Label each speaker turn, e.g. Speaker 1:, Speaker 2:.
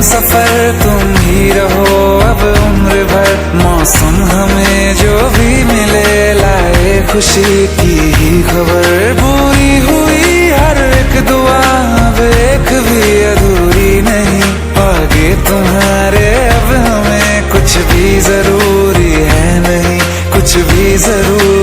Speaker 1: सफर तुम ही रहो अब उम्र भर। मौसम हमें जो भी मिले लाए खुशी की ही खबर। पूरी हुई हर एक दुआ अब एक भी अधूरी नहीं। आगे तुम्हारे अब हमें कुछ भी जरूरी है नहीं, कुछ भी जरूरी